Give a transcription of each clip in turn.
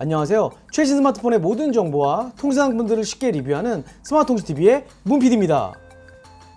안녕하세요. 최신 스마트폰의 모든 정보와 통상품들을 쉽게 리뷰하는 스마트통신TV의 문PD입니다.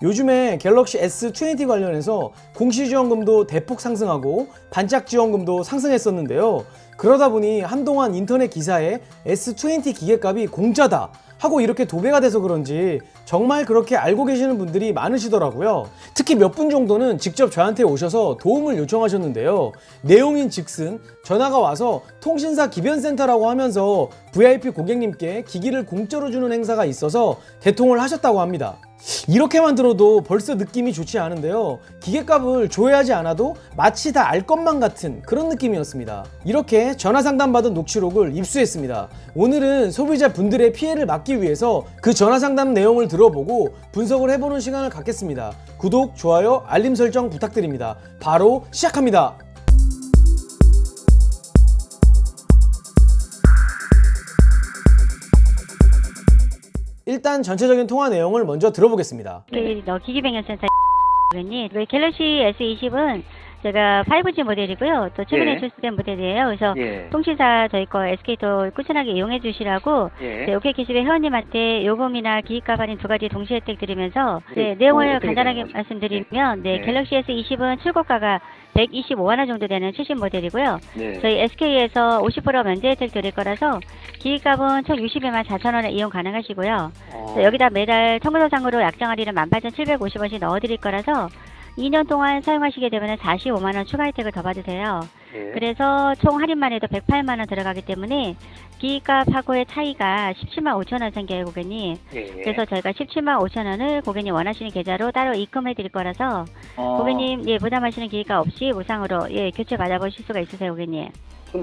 요즘에 갤럭시 S20 관련해서 공시지원금도 대폭 상승하고 반짝지원금도 상승했었는데요. 그러다 보니 한동안 인터넷 기사에 S20 기계값이 공짜다 하고 이렇게 도배가 돼서 그런지 정말 그렇게 알고 계시는 분들이 많으시더라고요. 특히 몇 분 정도는 직접 저한테 오셔서 도움을 요청하셨는데요. 내용인 즉슨 전화가 와서 통신사 기변센터라고 하면서 VIP 고객님께 기기를 공짜로 주는 행사가 있어서 개통을 하셨다고 합니다. 이렇게만 들어도 벌써 느낌이 좋지 않은데요. 기계값을 조회하지 않아도 마치 다 알 것만 같은 그런 느낌이었습니다. 이렇게 전화 상담받은 녹취록을 입수했습니다. 오늘은 소비자 분들의 피해를 막기 위해서 그 전화 상담 내용을 들어보고 분석을 해보는 시간을 갖겠습니다. 구독, 좋아요, 알림 설정 부탁드립니다. 바로 시작합니다. 일단 전체적인 통화 내용을 먼저 들어보겠습니다. 기기병현센터 고객님, 갤럭시 S20은 제가 5G 모델이고요. 또 최근에 출시된 모델이에요. 그래서 통신사 저희 거 SK도 꾸준하게 이용해 주시라고 OK캐시백 회원님한테 요금이나 기기값 할인 두 가지 동시 혜택 드리면서 내용을 간단하게 말씀드리면 갤럭시 S20은 출고가가 125만원 정도 되는 최신 모델이고요. 저희 SK에서 50% 면제 혜택 드릴 거라서 기기값은 총 62만 4천원에 이용 가능하시고요. 여기다 매달 청구서상으로 약정 할인은 18,750원씩 넣어드릴 거라서 2년 동안 사용하시게 되면 45만원 추가 혜택을 더 받으세요. 그래서 총 할인만 해도 108만원 들어가기 때문에 기기값하고의 차이가 17만 5천원 생겨요, 고객님. 그래서 저희가 17만 5천원을 고객님 원하시는 계좌로 따로 입금해 드릴 거라서 고객님 부담하시는 기기값 없이 무상으로 교체 받아보실 수가 있으세요, 고객님.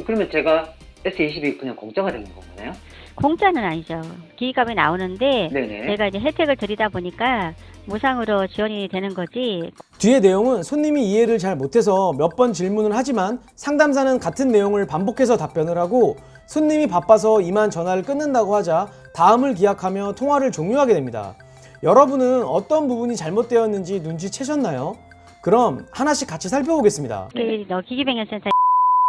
그러면 제가 S20이 그냥 공짜가 되는 건가요? 공짜는 아니죠. 기기값이 나오는데 제가 이제 혜택을 드리다 보니까 무상으로 지원이 되는 거지. 뒤에 내용은 손님이 이해를 잘 못해서 몇 번 질문을 하지만 상담사는 같은 내용을 반복해서 답변을 하고 손님이 바빠서 이만 전화를 끊는다고 하자 다음을 기약하며 통화를 종료하게 됩니다. 여러분은 어떤 부분이 잘못되었는지 눈치채셨나요? 그럼 하나씩 같이 살펴보겠습니다. 기기병현센터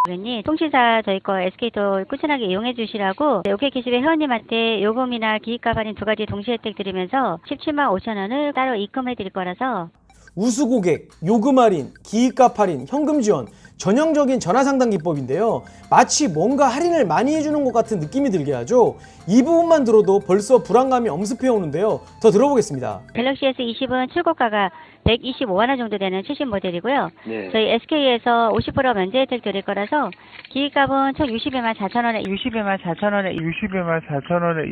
고객님, 통신사 저희 거 SK도 꾸준하게 이용해 주시라고 OK캐시백 회원님한테 요금이나 기기값 할인 두 가지 동시 혜택 드리면서 17만 5천원을 따로 입금해 드릴 거라서 우수 고객, 요금 할인, 기기값 할인, 현금 지원, 전형적인 전화 상담 기법인데요. 마치 뭔가 할인을 많이 해주는 것 같은 느낌이 들게 하죠. 이 부분만 들어도 벌써 불안감이 엄습해 오는데요. 더 들어보겠습니다. 갤럭시 S20은 출고가가 125만원 정도 되는 최신 모델이고요. 저희 SK에서 50% 면제 혜택 드릴 거라서 기기값은 총 62만 4천원에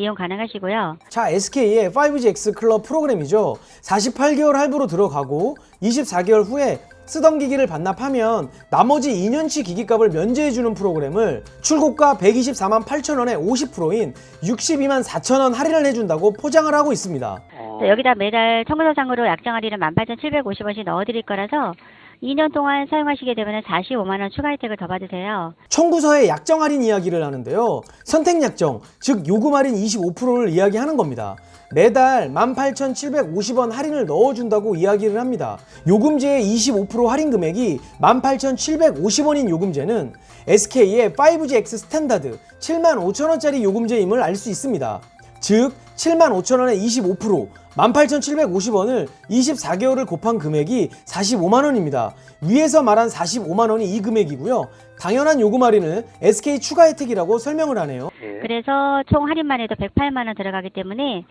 이용 가능하시고요. 자, SK의 5G X 클럽 프로그램이죠. 48개월 할부로 들어가고 24개월 후에 쓰던 기기를 반납하면 나머지 2년치 기기값을 면제해주는 프로그램을 출고가 124만 8천원에 50%인 62만 4천원 할인을 해준다고 포장을 하고 있습니다. 여기다 매달 청구서상으로 약정 할인은 18,750원씩 넣어드릴 거라서 2년 동안 사용하시게 되면 45만원 추가 혜택을 더 받으세요. 청구서에 약정 할인 이야기를 하는데요. 선택 약정, 즉 요금 할인 25%를 이야기하는 겁니다. 매달 18,750원 할인을 넣어준다고 이야기를 합니다. 요금제의 25% 할인 금액이 18,750원인 요금제는 SK의 5G X 스탠다드 75,000원짜리 요금제임을 알 수 있습니다. 즉 75,000원에 25%, 18,750원을 24개월을 곱한 금액이 45만원입니다. 위에서 말한 45만원이 이 금액이고요. 당연한 요금 할인을 SK 추가 혜택이라고 설명을 하네요. 그래서 총 할인만 해도 108만원 들어가기 때문에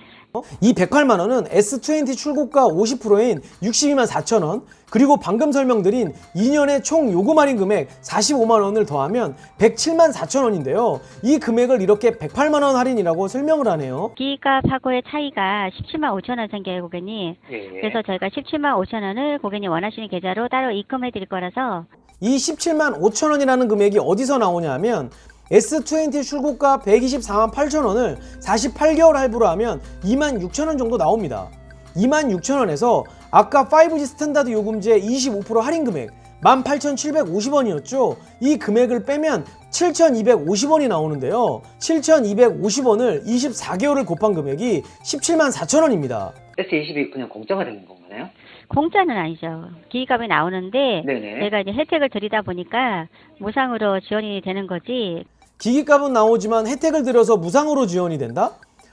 이 108만원은 S20 출고가 50%인 62만 4천원, 그리고 방금 설명드린 2년의 총 요금 할인 금액 45만원을 더하면 107만 4천원인데요. 이 금액을 이렇게 108만원 할인이라고 설명을 하네요. 기기값하고의 차이가 17만 5천원 생겨요, 고객님. 그래서 저희가 17만 5천원을 고객님 원하시는 계좌로 따로 입금해 드릴 거라서 이 17만 5천원이라는 금액이 어디서 나오냐 하면 S20 출고가 124만 8천원을 48개월 할부로 하면 2만 6천원 정도 나옵니다. 2만 6천원에서 아까 5G 스탠다드 요금제 25% 할인 금액 18,750원이었죠. 이 금액을 빼면 7,250원이 나오는데요. 7,250원을 24개월을 곱한 금액이 17만 4천원입니다. S20이 그냥 공짜가 되는 건가요? 공짜는 아니죠. 기기값이 나오는데 제가 이제 혜택을 드리다 보니까 무상으로 지원이 되는 거지. 기기값은 나오지만 혜택을 들여서 무상으로 지원이 된다?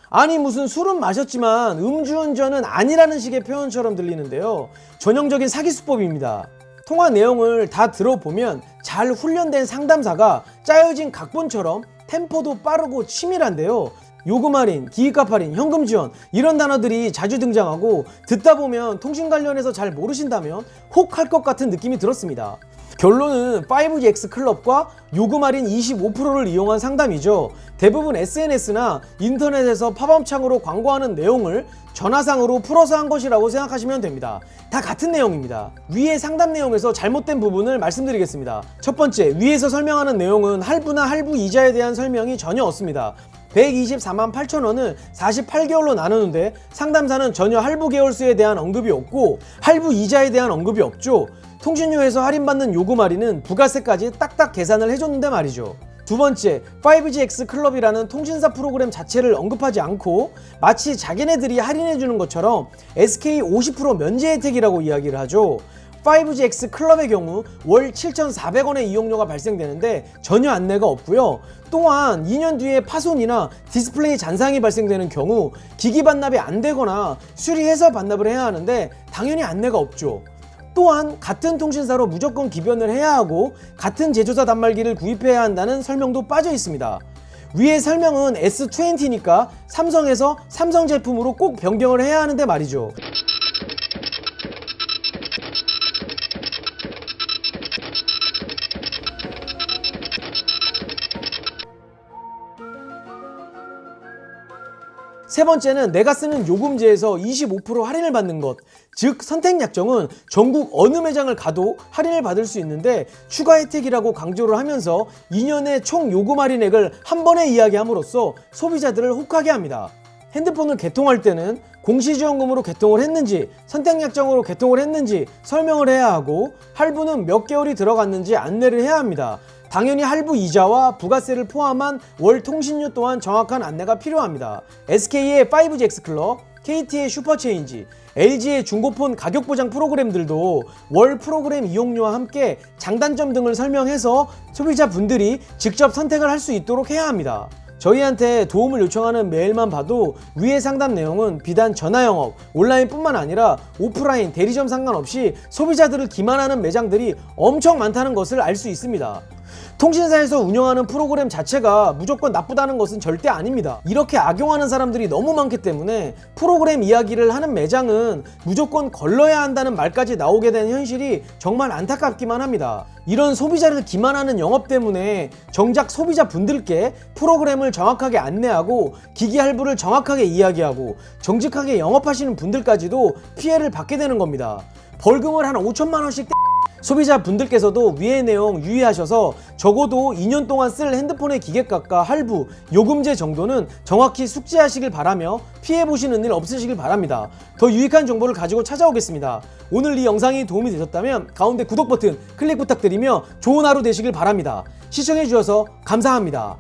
아니 무슨 술은 마셨지만 음주운전은 아니라는 식의 표현처럼 들리는데요. 전형적인 사기 수법입니다. 통화 내용을 다 들어보면 잘 훈련된 상담사가 짜여진 각본처럼 템포도 빠르고 치밀한데요. 요금 할인, 기기값 할인, 현금 지원 이런 단어들이 자주 등장하고 듣다 보면 통신 관련해서 잘 모르신다면 혹 할 것 같은 느낌이 들었습니다. 결론은 5GX 클럽과 요금 할인 25%를 이용한 상담이죠. 대부분 SNS나 인터넷에서 팝업 창으로 광고하는 내용을 전화상으로 풀어서 한 것이라고 생각하시면 됩니다. 다 같은 내용입니다. 위의 상담 내용에서 잘못된 부분을 말씀드리겠습니다. 첫 번째, 위에서 설명하는 내용은 할부나 할부 이자에 대한 설명이 전혀 없습니다. 124만 8천원을 48개월로 나누는데 상담사는 전혀 할부 개월수에 대한 언급이 없고 할부 이자에 대한 언급이 없죠. 통신료에서 할인받는 요금 할인은 부가세까지 딱딱 계산을 해줬는데 말이죠. 두 번째, 5GX 클럽이라는 통신사 프로그램 자체를 언급하지 않고 마치 자기네들이 할인해주는 것처럼 SK 50% 면제 혜택이라고 이야기를 하죠. 5GX 클럽의 경우 월 7,400원의 이용료가 발생되는데 전혀 안내가 없고요. 또한 2년 뒤에 파손이나 디스플레이 잔상이 발생되는 경우 기기 반납이 안 되거나 수리해서 반납을 해야 하는데 당연히 안내가 없죠. 또한 같은 통신사로 무조건 기변을 해야 하고 같은 제조사 단말기를 구입해야 한다는 설명도 빠져 있습니다. 위의 설명은 S20니까 삼성에서 삼성 제품으로 꼭 변경을 해야 하는데 말이죠. 세 번째는 내가 쓰는 요금제에서 25% 할인을 받는 것. 즉 선택 약정은 전국 어느 매장을 가도 할인을 받을 수 있는데 추가 혜택이라고 강조를 하면서 2년의 총 요금 할인액을 한 번에 이야기함으로써 소비자들을 혹하게 합니다. 핸드폰을 개통할 때는 공시지원금으로 개통을 했는지 선택 약정으로 개통을 했는지 설명을 해야 하고 할부는 몇 개월이 들어갔는지 안내를 해야 합니다. 당연히 할부 이자와 부가세를 포함한 월 통신료 또한 정확한 안내가 필요합니다. SK의 5GX 클럽, KT의 슈퍼체인지, LG의 중고폰 가격 보장 프로그램들도 월 프로그램 이용료와 함께 장단점 등을 설명해서 소비자분들이 직접 선택을 할 수 있도록 해야 합니다. 저희한테 도움을 요청하는 메일만 봐도 위의 상담 내용은 비단 전화 영업, 온라인뿐만 아니라 오프라인, 대리점 상관없이 소비자들을 기만하는 매장들이 엄청 많다는 것을 알 수 있습니다. 통신사에서 운영하는 프로그램 자체가 무조건 나쁘다는 것은 절대 아닙니다. 이렇게 악용하는 사람들이 너무 많기 때문에 프로그램 이야기를 하는 매장은 무조건 걸러야 한다는 말까지 나오게 된 현실이 정말 안타깝기만 합니다. 이런 소비자를 기만하는 영업 때문에 정작 소비자분들께 프로그램을 정확하게 안내하고 기기 할부를 정확하게 이야기하고 정직하게 영업하시는 분들까지도 피해를 받게 되는 겁니다. 벌금을 한 5천만 원씩 소비자분들께서도 위의 내용 유의하셔서 적어도 2년 동안 쓸 핸드폰의 기계값과 할부, 요금제 정도는 정확히 숙지하시길 바라며 피해보시는 일 없으시길 바랍니다. 더 유익한 정보를 가지고 찾아오겠습니다. 오늘 이 영상이 도움이 되셨다면 가운데 구독 버튼 클릭 부탁드리며 좋은 하루 되시길 바랍니다. 시청해주셔서 감사합니다.